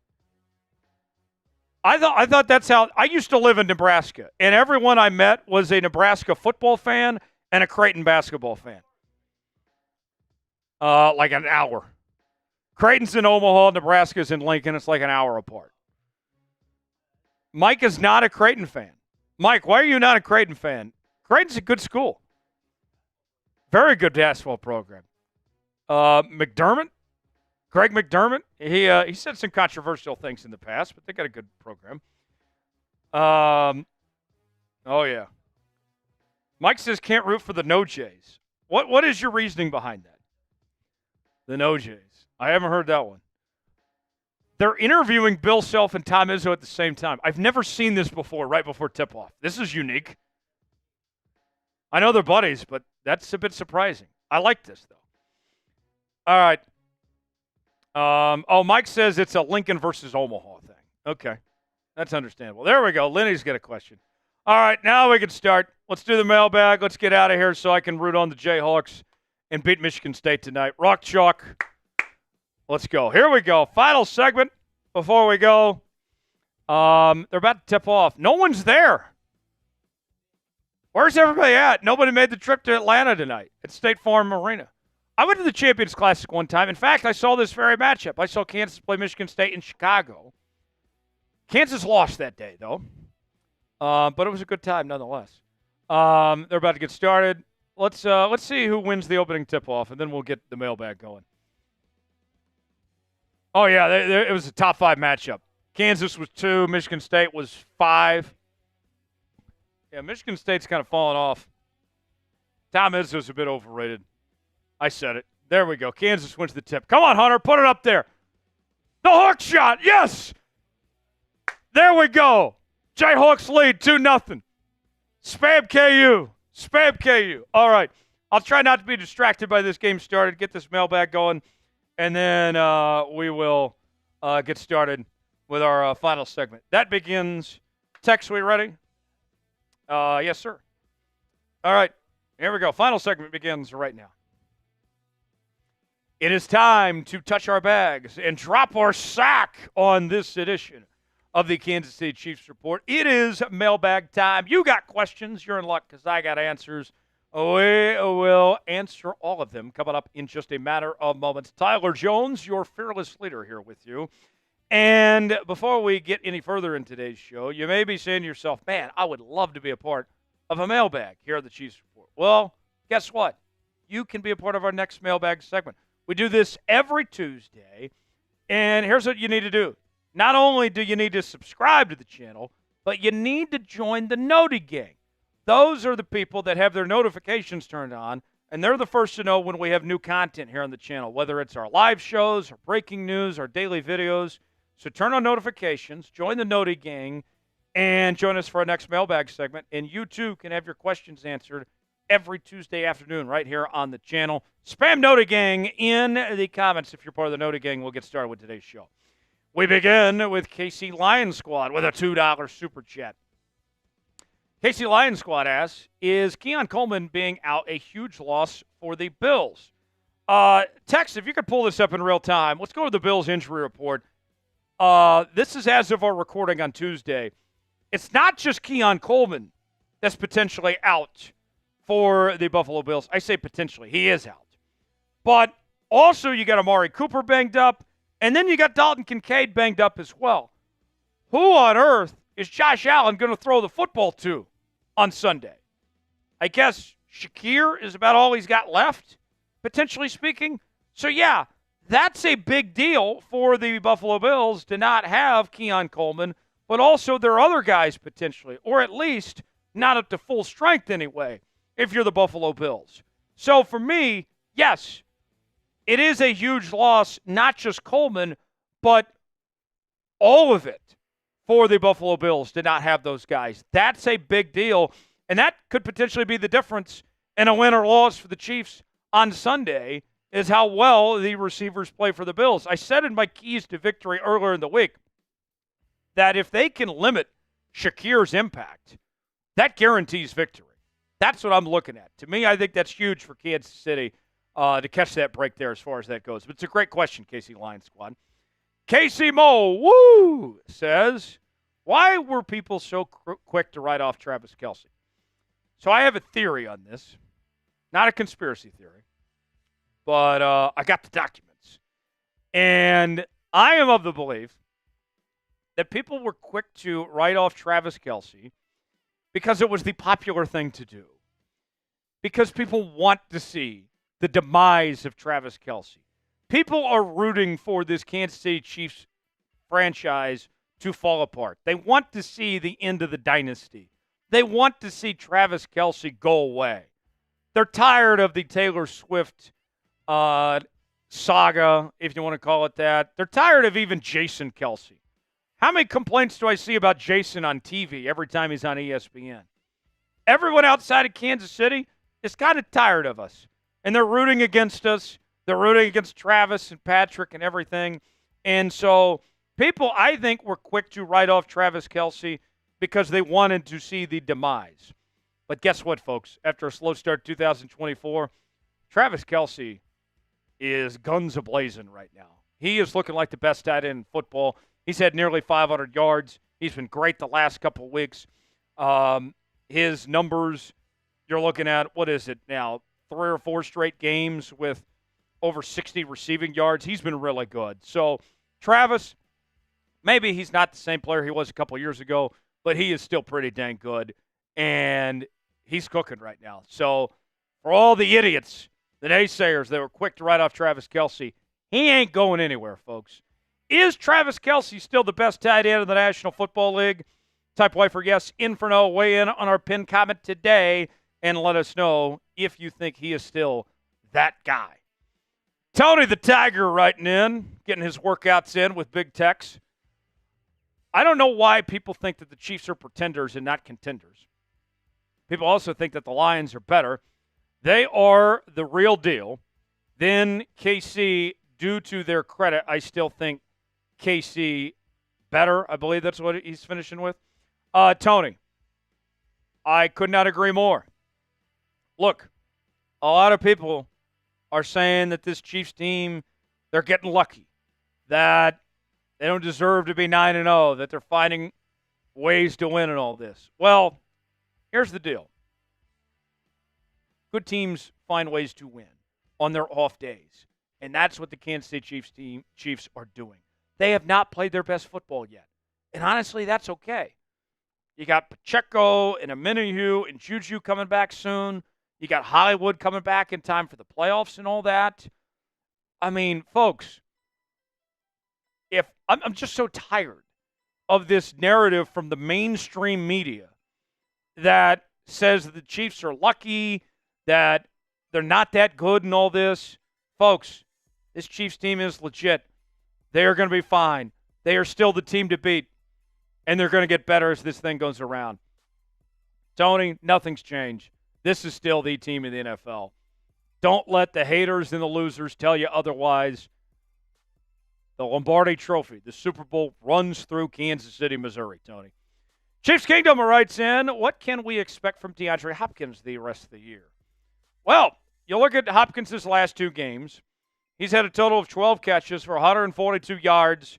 I thought that's how – I used to live in Nebraska, and everyone I met was a Nebraska football fan and a Creighton basketball fan. Like an hour. Creighton's in Omaha, Nebraska's in Lincoln. It's like an hour apart. Mike is not a Creighton fan. Mike, why are you not a Creighton fan? Creighton's a good school. Very good basketball program. McDermott, Greg McDermott, he said some controversial things in the past, but they got a good program. Oh, yeah. Mike says can't root for the No Jays. What is your reasoning behind that? The No Jays. I haven't heard that one. They're interviewing Bill Self and Tom Izzo at the same time. I've never seen this before, right before tip-off. This is unique. I know they're buddies, but that's a bit surprising. I like this, though. All right. Mike says it's a Lincoln versus Omaha thing. Okay. That's understandable. There we go. Lenny's got a question. All right, now we can start. Let's do the mailbag. Let's get out of here so I can root on the Jayhawks and beat Michigan State tonight. Rock chalk. Let's go. Here we go. Final segment before we go. They're about to tip off. No one's there. Where's everybody at? Nobody made the trip to Atlanta tonight at State Farm Arena. I went to the Champions Classic one time. In fact, I saw this very matchup. I saw Kansas play Michigan State in Chicago. Kansas lost that day, though. But it was a good time nonetheless. They're about to get started. Let's see who wins the opening tip-off, and then we'll get the mailbag going. Oh, yeah, it was a top 5 matchup. Kansas was 2. Michigan State was 5. Yeah, Michigan State's kind of fallen off. Tom Izzo's a bit overrated. I said it. There we go. Kansas wins the tip. Come on, Hunter. Put it up there. The hook shot. Yes. There we go. Jayhawks lead 2-0. Spam KU. Spam KU. All right. I'll try not to be distracted by this game started. Get this mailbag going. And then we will get started with our final segment. That begins. Tex, we ready? Yes, sir. All right. Here we go. Final segment begins right now. It is time to touch our bags and drop our sack on this edition of the Kansas City Chiefs Report. It is mailbag time. You got questions. You're in luck because I got answers. We will answer all of them coming up in just a matter of moments. Tyler Jones, your fearless leader, here with you. And before we get any further in today's show, you may be saying to yourself, man, I would love to be a part of a mailbag here at the Chiefs Report. Well, guess what? You can be a part of our next mailbag segment. We do this every Tuesday, and here's what you need to do. Not only do you need to subscribe to the channel, but you need to join the Noti Gang. Those are the people that have their notifications turned on, and they're the first to know when we have new content here on the channel, whether it's our live shows, our breaking news, our daily videos. So turn on notifications, join the Noti Gang, and join us for our next mailbag segment. And you, too, can have your questions answered every Tuesday afternoon right here on the channel. Spam Noti Gang in the comments if you're part of the Noti Gang. We'll get started with today's show. We begin with KC Lion Squad with a $2 super chat. KC Lion Squad asks, is Keon Coleman being out a huge loss for the Bills? Tex, if you could pull this up in real time, let's go to the Bills injury report. This is as of our recording on Tuesday. It's not just Keon Coleman that's potentially out for the Buffalo Bills. I say potentially. He is out. But also you got Amari Cooper banged up, and then you got Dalton Kincaid banged up as well. Who on earth is Josh Allen going to throw the football to on Sunday? I guess Shakir is about all he's got left, potentially speaking. So, yeah, that's a big deal for the Buffalo Bills to not have Keon Coleman, but also their other guys potentially, or at least not up to full strength anyway, if you're the Buffalo Bills. So, for me, yes, it is a huge loss, not just Coleman, but all of it for the Buffalo Bills to not have those guys. That's a big deal, and that could potentially be the difference in a win or loss for the Chiefs on Sunday, is how well the receivers play for the Bills. I said in my keys to victory earlier in the week that if they can limit Shakir's impact, that guarantees victory. That's what I'm looking at. To me, I think that's huge for Kansas City to catch that break there as far as that goes. But it's a great question, KC Lion Squad. Casey Mo, says, why were people so quick to write off Travis Kelce? So I have a theory on this. Not a conspiracy theory, but I got the documents. And I am of the belief that people were quick to write off Travis Kelce because it was the popular thing to do. Because people want to see the demise of Travis Kelce. People are rooting for this Kansas City Chiefs franchise to fall apart. They want to see the end of the dynasty. They want to see Travis Kelce go away. They're tired of the Taylor Swift saga, if you want to call it that. They're tired of even Jason Kelsey. How many complaints do I see about Jason on TV every time he's on ESPN? Everyone outside of Kansas City is kind of tired of us, and they're rooting against us. They're rooting against Travis and Patrick and everything. And so people, I think, were quick to write off Travis Kelsey because they wanted to see the demise. But guess what, folks? After a slow start 2024, Travis Kelsey is guns a-blazing right now. He is looking like the best tight end in football. He's had nearly 500 yards. He's been great the last couple of weeks. His numbers, you're looking at, what is it now, 3 or 4 straight games with over 60 receiving yards. He's been really good. So, Travis, maybe he's not the same player he was a couple years ago, but he is still pretty dang good, and he's cooking right now. So, for all the idiots, the naysayers that were quick to write off Travis Kelsey, he ain't going anywhere, folks. Is Travis Kelsey still the best tight end in the National Football League? Type Y for yes, in for no. Weigh in on our pinned comment today and let us know if you think he is still that guy. Tony the Tiger writing in, getting his workouts in with Big Tex. I don't know why people think that the Chiefs are pretenders and not contenders. People also think that the Lions are better. They are the real deal. Then KC, due to their credit, I still think KC better. I believe that's what he's finishing with. Tony, I could not agree more. Look, a lot of people are saying that this Chiefs team, they're getting lucky, that they don't deserve to be 9-0, that they're finding ways to win and all this. Well, here's the deal. Good teams find ways to win on their off days, and that's what the Kansas City Chiefs are doing. They have not played their best football yet, and honestly, that's okay. You got Pacheco and Omenihu and JuJu coming back soon. You got Hollywood coming back in time for the playoffs and all that. I mean, folks, if I'm just so tired of this narrative from the mainstream media that says that the Chiefs are lucky, that they're not that good and all this. Folks, this Chiefs team is legit. They are going to be fine. They are still the team to beat, and they're going to get better as this thing goes around. Tony, nothing's changed. This is still the team in the NFL. Don't let the haters and the losers tell you otherwise. The Lombardi Trophy, the Super Bowl, runs through Kansas City, Missouri, Tony. Chiefs Kingdom writes in, what can we expect from DeAndre Hopkins the rest of the year? Well, you look at Hopkins' last 2 games. He's had a total of 12 catches for 142 yards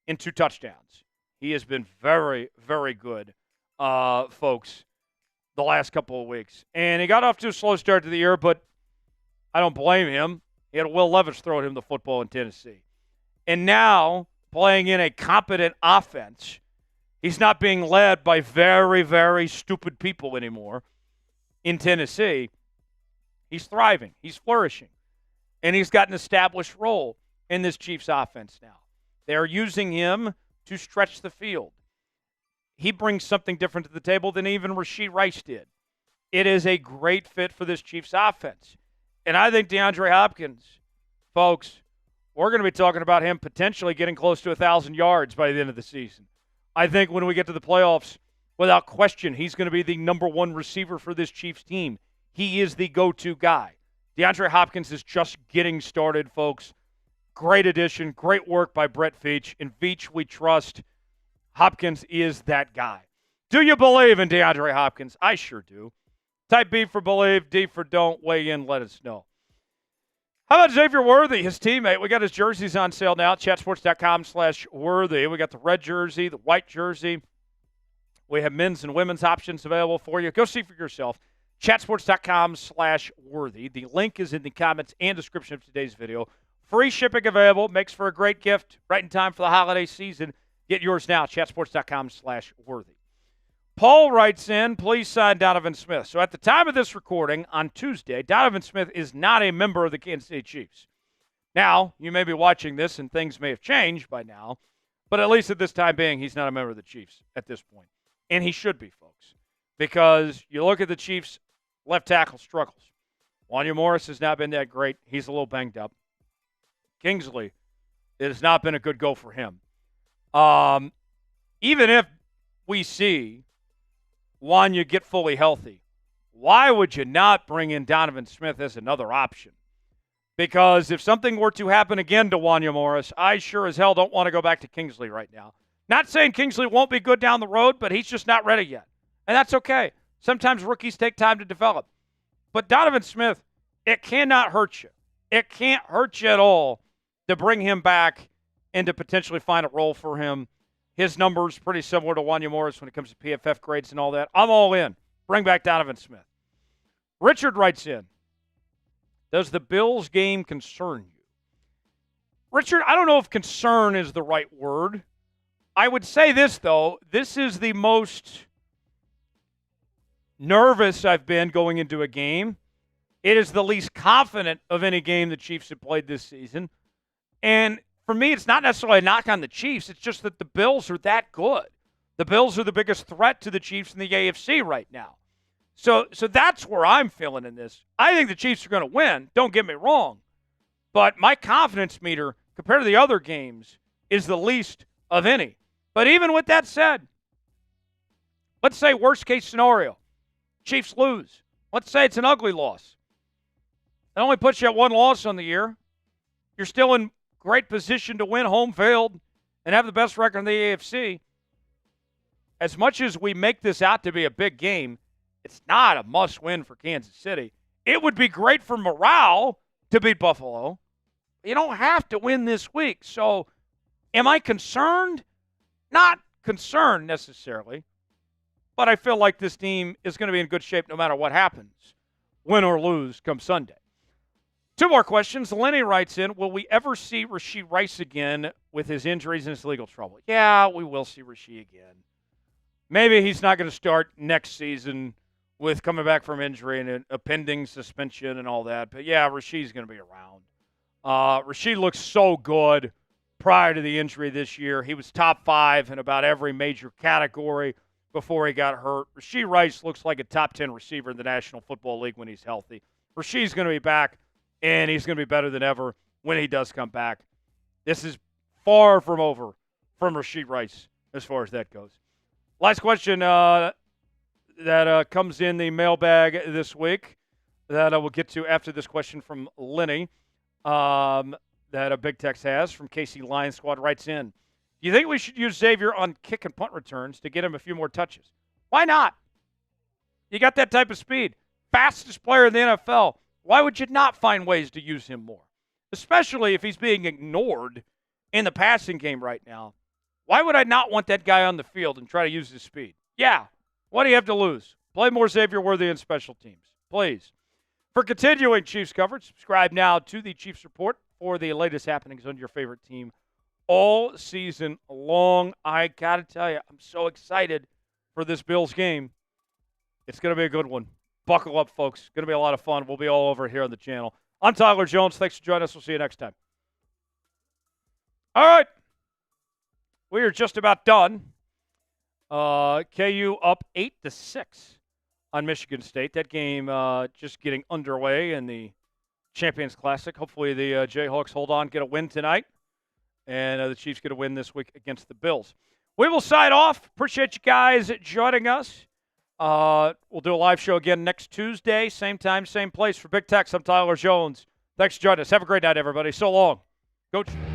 and 2 touchdowns. He has been very, very good, folks, the last couple of weeks. And he got off to a slow start to the year, but I don't blame him. He had Will Levis throwing him the football in Tennessee. And now, playing in a competent offense, he's not being led by very, very stupid people anymore in Tennessee. He's thriving. He's flourishing. And he's got an established role in this Chiefs offense now. They're using him to stretch the field. He brings something different to the table than even Rashee Rice did. It is a great fit for this Chiefs offense. And I think DeAndre Hopkins, folks, we're going to be talking about him potentially getting close to 1,000 yards by the end of the season. I think when we get to the playoffs, without question, he's going to be the number 1 receiver for this Chiefs team. He is the go-to guy. DeAndre Hopkins is just getting started, folks. Great addition, great work by Brett Veach. In Veach, we trust. Hopkins is that guy. Do you believe in DeAndre Hopkins? I sure do. Type B for believe, D for don't. Weigh in, let us know. How about Xavier Worthy, his teammate? We got his jerseys on sale now, chatsports.com/Worthy. We got the red jersey, the white jersey. We have men's and women's options available for you. Go see for yourself. Chatsports.com/Worthy. The link is in the comments and description of today's video. Free shipping available. Makes for a great gift right in time for the holiday season. Get yours now, chatsports.com/Worthy. Paul writes in, please sign Donovan Smith. So at the time of this recording on Tuesday, Donovan Smith is not a member of the Kansas City Chiefs. Now, you may be watching this and things may have changed by now, but at least at this time being, he's not a member of the Chiefs at this point. And he should be, folks, because you look at the Chiefs' left tackle struggles. Wanya Morris has not been that great. He's a little banged up. Kingsley, it has not been a good go for him. Even if we see Wanya get fully healthy, why would you not bring in Donovan Smith as another option? Because if something were to happen again to Wanya Morris, I sure as hell don't want to go back to Kingsley right now. Not saying Kingsley won't be good down the road, but he's just not ready yet. And that's okay. Sometimes rookies take time to develop. But Donovan Smith, it cannot hurt you. It can't hurt you at all to bring him back and to potentially find a role for him. His numbers pretty similar to Wanya Morris when it comes to PFF grades and all that. I'm all in. Bring back Donovan Smith. Richard writes in, does the Bills game concern you? Richard, I don't know if concern is the right word. I would say this, though. This is the most nervous I've been going into a game. It is the least confident of any game the Chiefs have played this season. And for me, it's not necessarily a knock on the Chiefs. It's just that the Bills are that good. The Bills are the biggest threat to the Chiefs in the AFC right now. So that's where I'm feeling in this. I think the Chiefs are going to win. Don't get me wrong. But my confidence meter, compared to the other games, is the least of any. But even with that said, let's say worst case scenario, Chiefs lose. Let's say it's an ugly loss. It only puts you at one loss on the year. You're still in great position to win home field and have the best record in the AFC. As much as we make this out to be a big game, it's not a must-win for Kansas City. It would be great for morale to beat Buffalo. You don't have to win this week. So am I concerned? Not concerned necessarily, but I feel like this team is going to be in good shape no matter what happens, win or lose, come Sunday. Two more questions. Lenny writes in, will we ever see Rashee Rice again with his injuries and his legal trouble? Yeah, we will see Rashee again. Maybe he's not going to start next season with coming back from injury and a pending suspension and all that. But, yeah, Rashee's going to be around. Rashee looks so good prior to the injury this year. He was top 5 in about every major category before he got hurt. Rashee Rice looks like a top 10 receiver in the National Football League when he's healthy. Rashee's going to be back, and he's going to be better than ever when he does come back. This is far from over from Rashee Rice as far as that goes. Last question that comes in the mailbag this week that I will get to after this question from Lenny that a Big Tex has from KC Lion Squad writes in. Do you think we should use Xavier on kick and punt returns to get him a few more touches? Why not? You got that type of speed. Fastest player in the NFL. Why would you not find ways to use him more? Especially if he's being ignored in the passing game right now. Why would I not want that guy on the field and try to use his speed? Yeah. What do you have to lose? Play more Xavier Worthy in special teams, please. For continuing Chiefs coverage, subscribe now to the Chiefs Report for the latest happenings on your favorite team all season long. I got to tell you, I'm so excited for this Bills game. It's going to be a good one. Buckle up, folks. It's going to be a lot of fun. We'll be all over here on the channel. I'm Tyler Jones. Thanks for joining us. We'll see you next time. All right. We are just about done. KU up 8-6 on Michigan State. That game just getting underway in the Champions Classic. Hopefully the Jayhawks hold on, get a win tonight, and the Chiefs get a win this week against the Bills. We will sign off. Appreciate you guys joining us. We'll do a live show again next Tuesday, same time, same place. For Big Tex, I'm Tyler Jones. Thanks for joining us. Have a great night, everybody. So long. Go Chiefs.